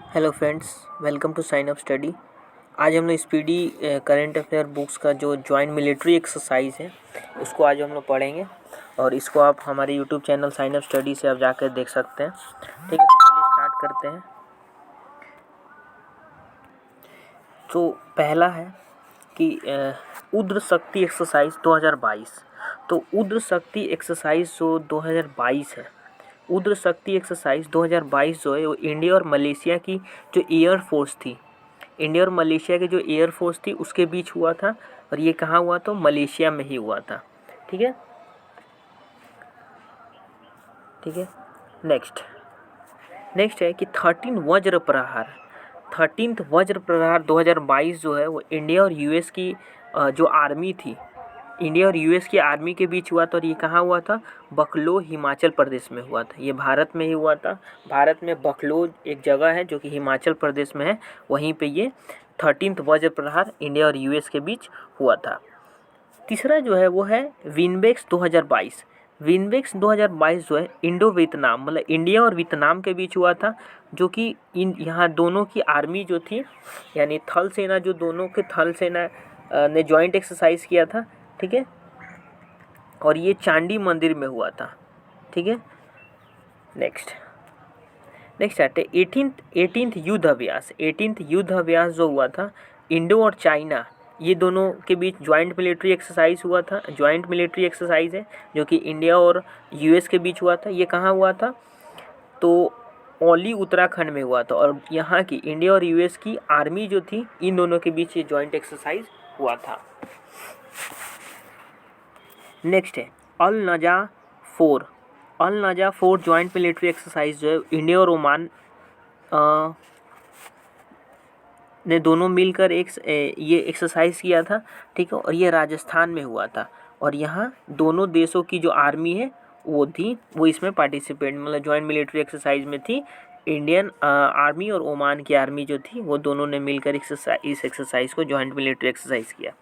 Hello friends, welcome to sign up study. आज हम लोग स्पीडी करंट अफेयर बुक्स का जो जॉइंट मिलिट्री एक्सरसाइज है उसको आज हम लोग पढ़ेंगे और इसको आप हमारे YouTube channel sign up study से आप जाकर देख सकते हैं। ठीक है, तो चलिए स्टार्ट करते हैं। तो पहला है कि उद्र शक्ति एक्सरसाइज 2022। तो उद्र शक्ति एक्सरसाइज जो 2022 है, उद्र शक्ति एक्सरसाइज 2022 जो है वो इंडिया और मलेशिया की जो एयर फोर्स थी, इंडिया और मलेशिया की जो एयर फोर्स थी उसके बीच हुआ था। और ये कहाँ हुआ? तो मलेशिया में ही हुआ था। ठीक है, ठीक है। नेक्स्ट है कि 13th वज्र प्रहार 2022 जो है वो इंडिया और यूएस की जो आर्मी थी, इंडिया और यूएस की आर्मी के बीच हुआ था। और ये कहाँ हुआ था? बकलो हिमाचल प्रदेश में हुआ था। ये भारत में ही हुआ था। भारत में बकलो एक जगह है जो कि हिमाचल प्रदेश में है, वहीं पे ये 13th वज्र प्रहार इंडिया और यूएस के बीच हुआ था। तीसरा जो है वो है विनबेक्स 2022। विनबेक्स 2022 जो है इंडो वियतनाम मतलब इंडिया और वियतनाम के बीच हुआ था, जो कि इन यहाँ दोनों की आर्मी जो थी, यानी थल सेना, जो दोनों के थल सेना ने जॉइंट एक्सरसाइज किया था। ठीक है, और ये चांडी मंदिर में हुआ था। ठीक है, नेक्स्ट आते 18th युद्ध अभ्यास। 18th युद्ध अभ्यास जो हुआ था इंडो और चाइना, ये दोनों के बीच ज्वाइंट मिलिट्री एक्सरसाइज हुआ था। ज्वाइंट मिलिट्री एक्सरसाइज है जो कि इंडिया और यूएस के बीच हुआ था। ये कहाँ हुआ था? तो ओली उत्तराखंड में हुआ था। और यहाँ की इंडिया और यूएस की आर्मी जो थी, इन दोनों के बीच ये ज्वाइंट एक्सरसाइज हुआ था। नेक्स्ट है अल नजा 4। अल नजा 4 ज्वाइंट मिलिट्री एक्सरसाइज जो है इंडिया और ओमान ने दोनों मिलकर ये एक्सरसाइज किया था। ठीक है, और ये राजस्थान में हुआ था। और यहाँ दोनों देशों की जो आर्मी है वो इसमें पार्टिसिपेट मतलब ज्वाइंट मिलिट्री एक्सरसाइज में थी। इंडियन आर्मी और ओमान की आर्मी जो थी वो दोनों ने मिलकर इस एक्सरसाइज को ज्वाइंट मिलिट्री एक्सरसाइज किया।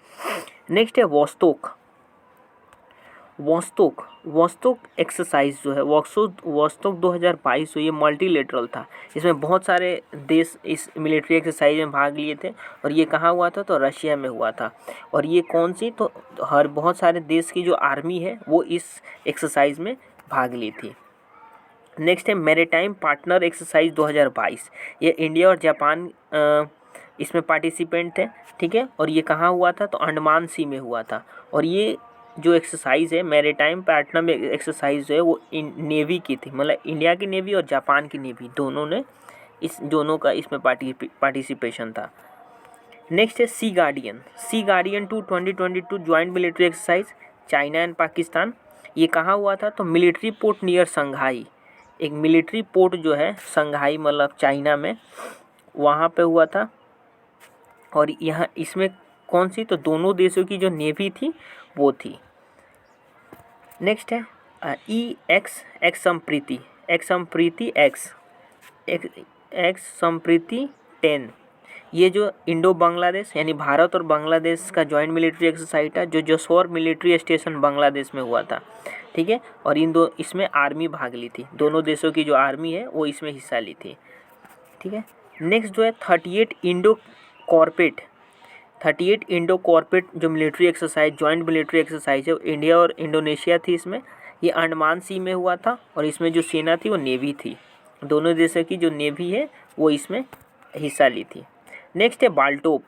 नेक्स्ट है वोस्तोक एक्सरसाइज जो है वोस्तोक 2022 जो ये मल्टीलेटरल था। इसमें बहुत सारे देश इस मिलिट्री एक्सरसाइज में भाग लिए थे। और ये कहाँ हुआ था? तो रशिया में हुआ था। और ये कौन सी? तो बहुत सारे देश की जो आर्मी है वो इस एक्सरसाइज में भाग ली थी। नेक्स्ट है मैरीटाइम पार्टनर एक्सरसाइज 2022। ये इंडिया और जापान इसमें पार्टिसिपेंट थे। ठीक है, और ये कहाँ हुआ था? तो अंडमान सी में हुआ था। और ये जो एक्सरसाइज है मैरीटाइम पार्टनर एक्सरसाइज जो है वो नेवी की थी, मतलब इंडिया की नेवी और जापान की नेवी दोनों का इसमें पार्टिसिपेशन था। नेक्स्ट है sea guardian 2 2022 joint military exercise China and Pakistan. ये कहाँ हुआ था? तो मिलिट्री पोर्ट नियर संघाई, एक मिलिट्री पोर्ट जो है संघाई मतलब चाइना में, वहाँ पे हुआ था। और यहाँ इसमें कौन सी? तो दोनों देशों की जो नेवी थी वो थी। नेक्स्ट है एक्स संप्रीति 10। ये जो इंडो बांग्लादेश यानी भारत और बांग्लादेश का जॉइंट मिलिट्री एक्सरसाइज था, जो जसौर मिलिट्री स्टेशन बांग्लादेश में हुआ था। ठीक है, और इसमें आर्मी भाग ली थी। दोनों देशों की जो आर्मी है वो इसमें हिस्सा ली थी। ठीक है, नेक्स्ट जो है 38 इंडो कॉर्पेट जो military exercise joint military exercise है, इंडिया और इंडोनेशिया थी इसमें। ये अंडमान सी में हुआ था। और इसमें जो सेना थी वो नेवी थी। दोनों देशों की जो नेवी है वो इसमें हिस्सा ली थी। नेक्स्ट है बाल्टोप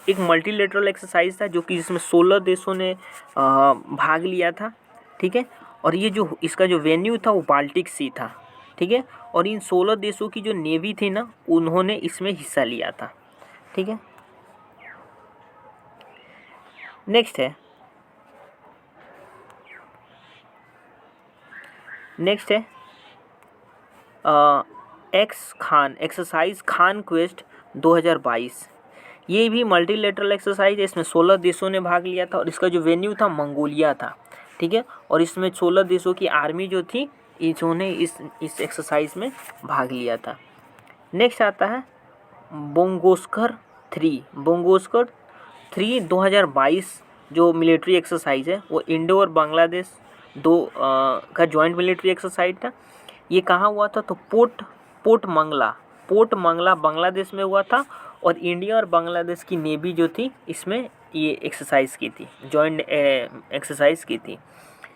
एक मल्टीलेटरल एक्सरसाइज था, जो कि इसमें 16 देशों ने भाग लिया था। ठीक है, और ये जो इसका जो वेन्यू था वो बाल्टिक सी था। ठीक है, और इन 16 देशों की जो नेवी थी ना, उन्होंने इसमें हिस्सा लिया था। ठीक है, नेक्स्ट है एक्सरसाइज खान क्वेस्ट 2022। ये भी मल्टीलेटरल एक्सरसाइज है। इसमें 16 देशों ने भाग लिया था और इसका जो वेन्यू था मंगोलिया था। ठीक है, और इसमें 16 देशों की आर्मी जो थी इन्होंने इस एक्सरसाइज में भाग लिया था। नेक्स्ट आता है बोंगोस्कर 3 2022 जो मिलिट्री एक्सरसाइज है वो इंडो और बांग्लादेश का जॉइंट मिलिट्री एक्सरसाइज था। ये कहाँ हुआ था? तो पोर्ट पोर्ट मंगला बांग्लादेश में हुआ था और इंडिया और बांग्लादेश की नेवी जो थी इसमें ये एक्सरसाइज की थी, जॉइंट एक्सरसाइज की थी,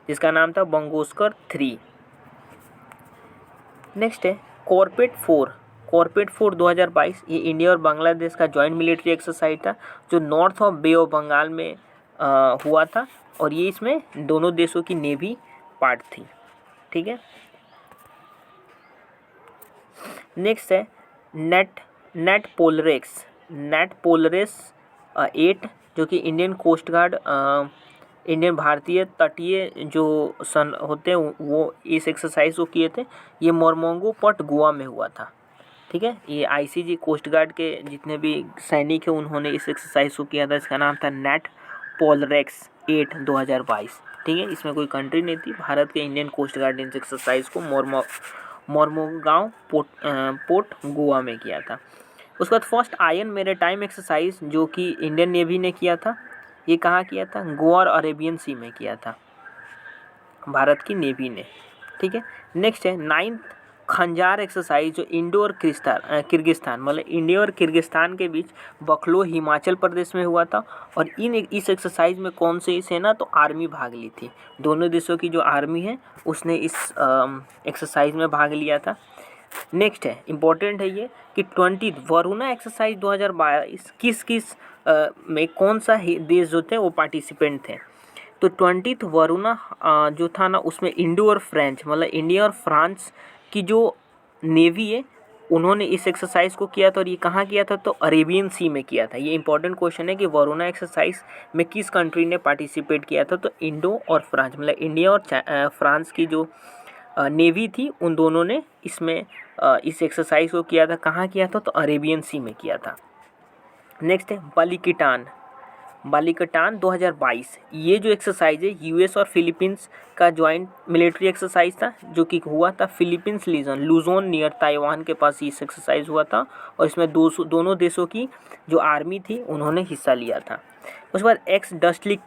जिसका नाम था बंगोस्कर 3। नेक्स्ट है कॉर्पेट 4 2022। ये इंडिया और बांग्लादेश का जॉइंट मिलिट्री एक्सरसाइज था जो north of Bay of Bengal में हुआ था और ये इसमें दोनों देशों की नेवी पार्ट थी। ठीक है। नेक्स्ट है नेट पोलरेस 8 जो कि इंडियन कोस्ट गार्ड इंडियन भारतीय तटीय जो सन होते हैं वो इस एक्सरसाइज को किए थे। ये मोरमोंगो पट गोवा में हुआ था। ठीक है। ये आईसीजी कोस्ट गार्ड के जितने भी सैनिक हैं उन्होंने इस एक्सरसाइज को किया था। इसका नाम था नेट पोलरेक्स 8 2022। ठीक है। इसमें कोई कंट्री नहीं थी, भारत के इंडियन कोस्ट गार्ड ने इस एक्सरसाइज को मोरमोगांव पोर्ट गोवा में किया था। उसके बाद फर्स्ट आयरन मैरीटाइम एक्सरसाइज जो कि इंडियन नेवी ने किया था, ये कहाँ किया था? गोवा और अरेबियन सी में किया था भारत की नेवी ने। ठीक है। नेक्स्ट है 9th खंजार एक्सरसाइज जो इंडो और किर्गिस्तान मतलब इंडिया और किर्गिस्तान के बीच बखलो हिमाचल प्रदेश में हुआ था। और इस एक्सरसाइज में कौन सी सेना? तो आर्मी भाग ली थी। दोनों देशों की जो आर्मी है उसने इस एक्सरसाइज में भाग लिया था। नेक्स्ट है इम्पोर्टेंट है ये कि 20th वरुणा एक्सरसाइज 2022 किस में कौन सा देश जो थे वो पार्टिसिपेंट थे? तो 20th वरुणा जो था ना उसमें इंडो और फ्रेंच मतलब इंडिया और फ्रांस की जो नेवी है उन्होंने इस एक्सरसाइज को किया था। और ये कहाँ किया था? तो अरेबियन सी में किया था। ये इंपॉर्टेंट क्वेश्चन है कि वरुणा एक्सरसाइज में किस कंट्री ने पार्टिसिपेट किया था? तो इंडो और फ्रांस मतलब इंडिया और फ्रांस की जो नेवी थी उन दोनों ने इसमें इस एक्सरसाइज को किया था। कहाँ किया था? तो अरेबियन सी में किया था। नेक्स्ट है बालिकटान 2022। ये जो एक्सरसाइज है यूएस और फिलीपींस का जॉइंट मिलिट्री एक्सरसाइज था जो कि हुआ था फिलीपींस लुजोन नियर ताइवान के पास इस एक्सरसाइज हुआ था। और इसमें दोनों देशों की जो आर्मी थी उन्होंने हिस्सा लिया था। उसके बाद एक्स डस्टलिक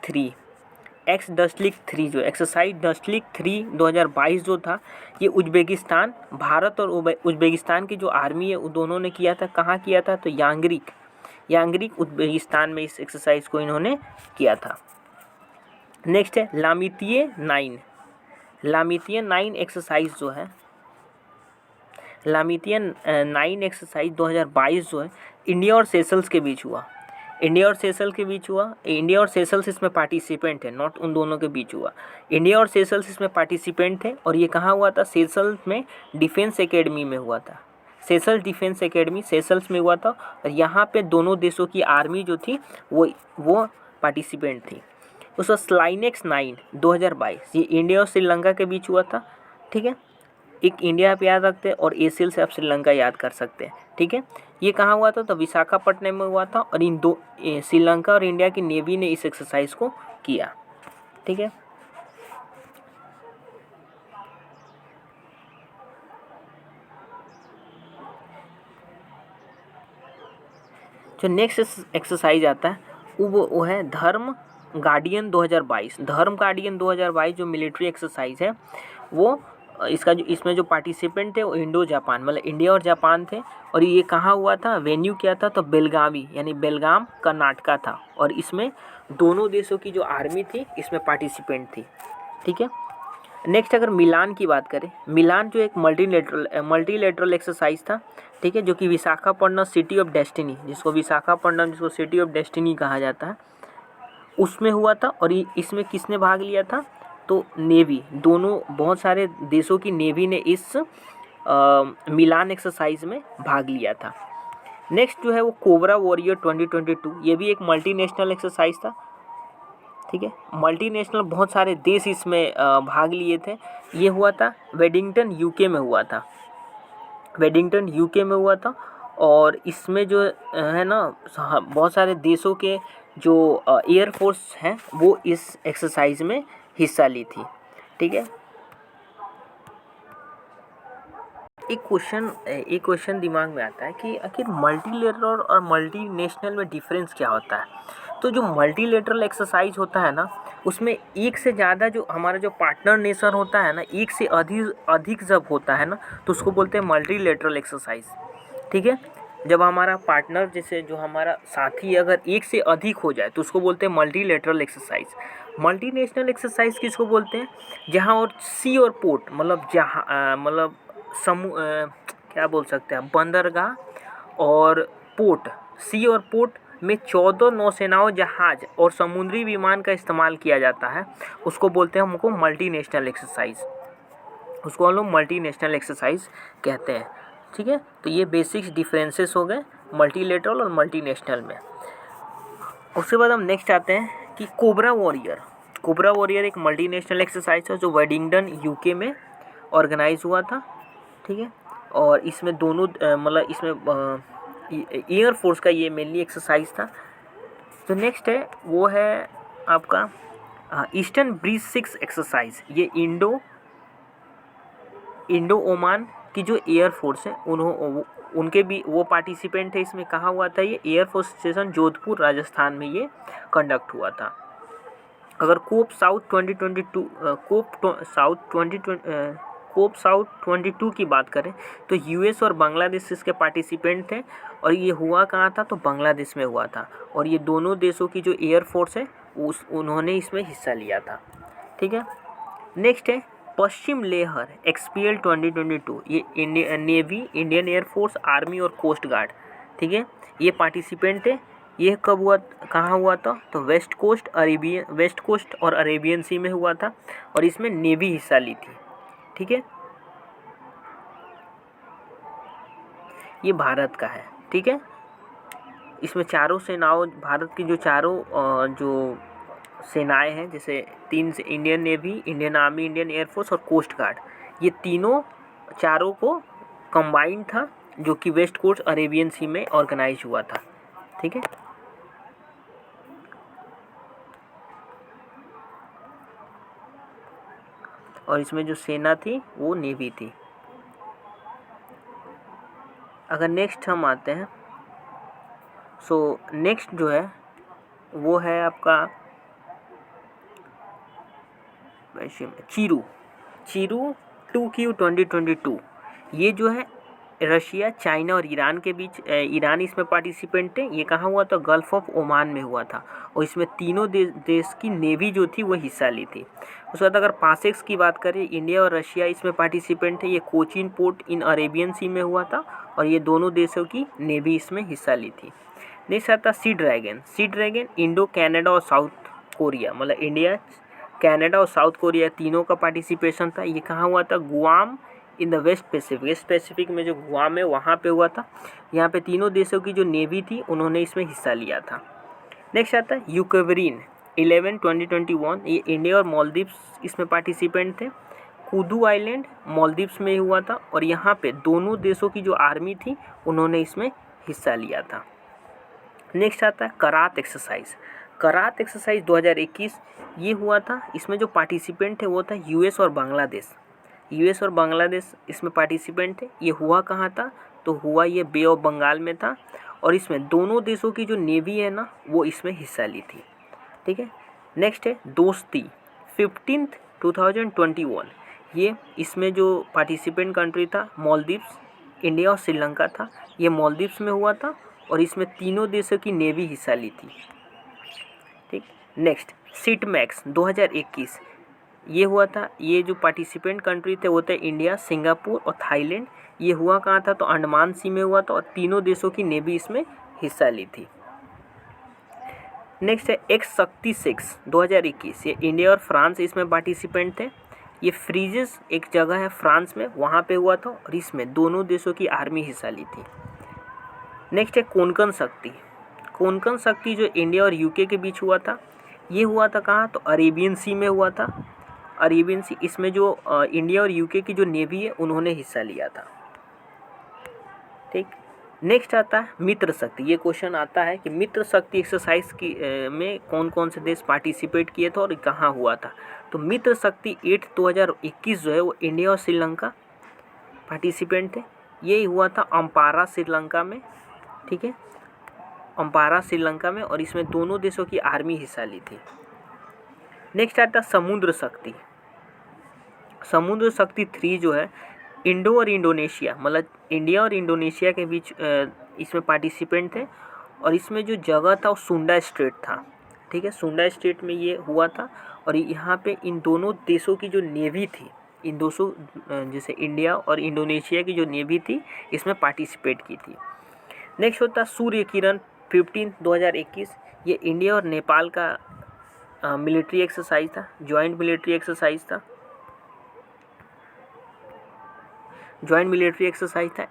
3 जो एक्सरसाइज डस्टलिक 3 2022 जो था ये उज्बेकिस्तान भारत और उज्बेकिस्तान की जो आर्मी है वो दोनों ने किया था। कहाँ किया था? तो यांगरिक उज्बेकिस्तान में इस एक्सरसाइज को इन्होंने किया था। नेक्स्ट है लामितियन 9 एक्सरसाइज जो है लामितियन 9 एक्सरसाइज 2022 जो है इंडिया और सेशल्स के बीच हुआ। इंडिया और सेशल्स इसमें पार्टिसिपेंट है, नॉट उन दोनों के बीच हुआ। इंडिया और सेशल्स इसमें पार्टिसिपेंट थे। और ये कहाँ हुआ था? सेशल्स में डिफेंस एकेडमी में हुआ था। सेशल्स डिफेंस एकेडमी सेशल्स में हुआ था। और यहाँ पे दोनों देशों की आर्मी जो थी वो पार्टिसिपेंट थी। उसका स्लाइनेक्स 9 2022 ये इंडिया और श्रीलंका के बीच हुआ था। ठीक है। एक इंडिया पे याद रखते हैं और एशियल से आप श्रीलंका याद कर सकते हैं। ठीक है। ये कहाँ हुआ था? तो विशाखापट्टनम में हुआ था। और इन दो श्रीलंका और इंडिया की नेवी ने इस एक्सरसाइज को किया। ठीक है। जो नेक्स्ट एक्सरसाइज आता है वो है धर्म गार्डियन 2022 जो मिलिट्री एक्सरसाइज है वो इसमें जो पार्टिसिपेंट थे वो इंडो जापान मतलब इंडिया और जापान थे। और ये कहाँ हुआ था? वेन्यू क्या था? तो बेलगावी यानी बेलगाम कर्नाटका था। और इसमें दोनों देशों की जो आर्मी थी इसमें पार्टिसिपेंट थी। ठीक है। नेक्स्ट अगर मिलान की बात करें, मिलान जो एक मल्टीलेटरल एक्सरसाइज था। ठीक है। जो कि विशाखापट्टनम सिटी ऑफ डेस्टिनी जिसको सिटी ऑफ डेस्टिनी कहा जाता है उसमें हुआ था। और इसमें किसने भाग लिया था? तो नेवी दोनों बहुत सारे देशों की नेवी ने इस मिलान एक्सरसाइज में भाग लिया था। नेक्स्ट जो है वो कोबरा वॉरियर 2022 ये भी एक मल्टीनेशनल एक्सरसाइज था। ठीक है। मल्टीनेशनल बहुत सारे देश इसमें भाग लिए थे। ये हुआ था वेडिंगटन यूके में हुआ था। और इसमें जो है ना बहुत सारे देशों के जो एयरफोर्स हैं वो इस एक्सरसाइज में हिस्सा ली थी। ठीक है। एक क्वेश्चन दिमाग में आता है कि आखिर मल्टीलेटरल और मल्टीनेशनल में डिफरेंस क्या होता है? तो जो मल्टीलेटरल एक्सरसाइज होता है ना, उसमें एक से ज़्यादा जो हमारा जो पार्टनर नेशन होता है ना, एक से अधिक जब होता है ना, तो उसको बोलते हैं मल्टीलेटरल एक्सरसाइज। ठीक है, जब हमारा पार्टनर जैसे जो हमारा साथी अगर एक से अधिक हो जाए तो उसको बोलते हैं मल्टीलेटरल एक्सरसाइज। मल्टीनेशनल एक्सरसाइज किसको बोलते हैं? जहाँ और सी और पोर्ट मतलब जहाँ मतलब क्या बोल सकते हैं, बंदरगाह और पोर्ट, सी और पोर्ट में 14 नौसेनाओं जहाज और समुद्री विमान का इस्तेमाल किया जाता है, उसको बोलते हैं हमको मल्टीनेशनल एक्सरसाइज। उसको हम लोग मल्टीनेशनल एक्सरसाइज कहते हैं। ठीक है, तो ये बेसिक्स डिफरेंसेस हो गए मल्टीलेटरल और मल्टीनेशनल में। उसके बाद हम नेक्स्ट आते हैं कि कोबरा वॉरियर। कोबरा वॉरियर एक मल्टीनेशनल एक्सरसाइज है जो वेडिंगटन यूके में ऑर्गेनाइज हुआ था। ठीक है, और इसमें दोनों मतलब इसमें एयर फोर्स का ये मेनली एक्सरसाइज था। जो नेक्स्ट है वो है आपका ईस्टर्न ब्रीज 6 एक्सरसाइज। ये इंडो ओमान की जो एयर फोर्स है उनके भी वो पार्टिसिपेंट है इसमें। कहाँ हुआ था ये? Air force station Jodhpur Rajasthan में ये कंडक्ट हुआ था। अगर कोप साउथ 22 की बात करें तो यूएस और बांग्लादेश इसके पार्टिसिपेंट थे, और ये हुआ कहाँ था? तो बांग्लादेश में हुआ था, और ये दोनों देशों की जो एयर फोर्स है उन्होंने इसमें हिस्सा लिया था। ठीक है, नेक्स्ट है पश्चिम लेहर एक्सपीएल 2022। ये नेवी, इंडियन एयरफोर्स, आर्मी और कोस्ट गार्ड, ठीक है, ये पार्टिसिपेंट है। ये कब हुआ, कहाँ हुआ था? तो वेस्ट कोस्ट और अरेबियन सी में हुआ था, और इसमें नेवी हिस्सा ली थी। ठीक है, ये भारत का है। ठीक है, इसमें चारों सेनाओं, भारत की जो चारों जो सेनाएं हैं, जैसे Indian navy, Indian army, Indian air force और कोस्ट गार्ड, ये चारों को कंबाइंड था, जो कि वेस्ट कोस्ट अरेबियन सी में ऑर्गेनाइज हुआ था। ठीक है, और इसमें जो सेना थी वो नेवी थी। अगर नेक्स्ट हम आते हैं, नेक्स्ट जो है वो है आपका चीरू 2Q 2022। ये जो है रशिया, चाइना और ईरान के बीच, ईरान इसमें पार्टिसिपेंट है। ये कहाँ हुआ था? गल्फ ऑफ ओमान में हुआ था, और इसमें तीनों देश की नेवी जो थी वो हिस्सा ली थी। उसके बाद अगर पासेक्स की बात करें, इंडिया और रशिया इसमें पार्टिसिपेंट है। ये कोचिन पोर्ट इन अरेबियन सी में हुआ था, और ये दोनों देशों की नेवी इसमें हिस्सा ली थी। नेक्स्ट आता सी ड्रैगन इंडो कैनेडा और साउथ कोरिया, मतलब इंडिया, कनाडा और साउथ कोरिया तीनों का पार्टिसिपेशन था। ये कहाँ हुआ था? Guam in the West Pacific में जो गुआम है वहाँ पे हुआ था। यहाँ पे तीनों देशों की जो नेवी थी उन्होंने इसमें हिस्सा लिया था। नेक्स्ट आता है यूक्रेन 11 2021। ये इंडिया और मालदीव्स इसमें पार्टिसिपेंट थे। कुदू आइलैंड मालदीव्स में हुआ था, और यहाँ पे दोनों देशों की जो आर्मी थी उन्होंने इसमें हिस्सा लिया था। नेक्स्ट आता है करात एक्सरसाइज 2021। ये हुआ था, इसमें जो पार्टिसिपेंट है वो था यूएस और बांग्लादेश इसमें पार्टिसिपेंट है। ये हुआ कहाँ था? तो हुआ ये बे ऑफ बंगाल में था, और इसमें दोनों देशों की जो नेवी है ना वो इसमें हिस्सा ली थी। ठीक है, नेक्स्ट है दोस्ती 15 2021। ये इसमें जो पार्टिसिपेंट कंट्री था मालदीव्स, इंडिया और श्रीलंका था। ये मालदीव्स में हुआ था, और इसमें तीनों देशों की नेवी हिस्सा ली थी। ठीक, नेक्स्ट सिटमैक्स 2021। ये हुआ था, ये जो पार्टिसिपेंट कंट्री थे वो थे इंडिया, सिंगापुर और थाईलैंड। ये हुआ कहाँ था? तो अंडमान सी में हुआ था, और तीनों देशों की नेवी इसमें हिस्सा ली थी। नेक्स्ट है एक्स शक्ति 6 2021। ये इंडिया और फ्रांस इसमें पार्टिसिपेंट थे। ये फ्रीजेस एक जगह है फ्रांस में, वहाँ पे हुआ था, और इसमें दोनों देशों की आर्मी हिस्सा ली थी। नेक्स्ट है कोंकण शक्ति जो इंडिया और यूके के बीच हुआ था। ये हुआ था कहाँ? तो अरेबियन सी में हुआ था। अरेबियन सी, इसमें जो इंडिया और यूके की जो नेवी है उन्होंने हिस्सा लिया था। ठीक, नेक्स्ट आता है मित्र शक्ति। ये क्वेश्चन आता है कि मित्र शक्ति एक्सरसाइज की में कौन कौन से देश पार्टिसिपेट किए थे और कहाँ हुआ था? तो मित्र शक्ति 8 2021 जो है वो इंडिया और श्रीलंका पार्टिसिपेंट थे। ये हुआ था अम्पारा श्रीलंका में। ठीक है, अम्पारा श्रीलंका में, और इसमें दोनों देशों की आर्मी हिस्सा ली थी। नेक्स्ट आता समुद्र शक्ति। समुद्र शक्ति 3 जो है इंडो और इंडोनेशिया, मतलब इंडिया और इंडोनेशिया के बीच इसमें पार्टिसिपेंट थे। और इसमें जो जगह था वो सुंडा स्ट्रेट था, ठीक है, सुंडा स्ट्रेट में ये हुआ था। और यहाँ पे इन दोनों देशों की जो नेवी थी, इन दोनों जैसे इंडिया और इंडोनेशिया की जो नेवी थी इसमें पार्टिसिपेट की थी। नेक्स्ट होता सूर्य किरण 15/2021। ये इंडिया और नेपाल का मिलिट्री एक्सरसाइज था, जॉइंट मिलिट्री एक्सरसाइज था, जॉइंट मिलिट्री एक्सरसाइज था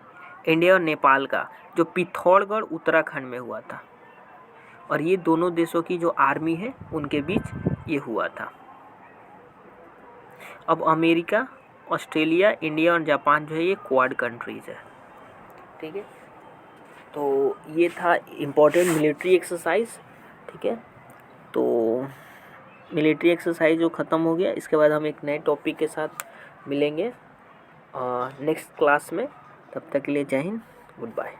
इंडिया और नेपाल का, जो पिथौरागढ़ उत्तराखंड में हुआ था। और ये दोनों देशों की जो आर्मी है उनके बीच ये हुआ था। अब अमेरिका, ऑस्ट्रेलिया, इंडिया और जापान जो है ये क्वाड कंट्रीज़ है, ठीक है। तो ये था इम्पोर्टेंट मिलिट्री एक्सरसाइज, ठीक है। तो मिलिट्री एक्सरसाइज जो ख़त्म हो गया, इसके बाद हम एक नए टॉपिक के साथ मिलेंगे नेक्स्ट क्लास में। तब तक के लिए जय हिंद, गुड बाय।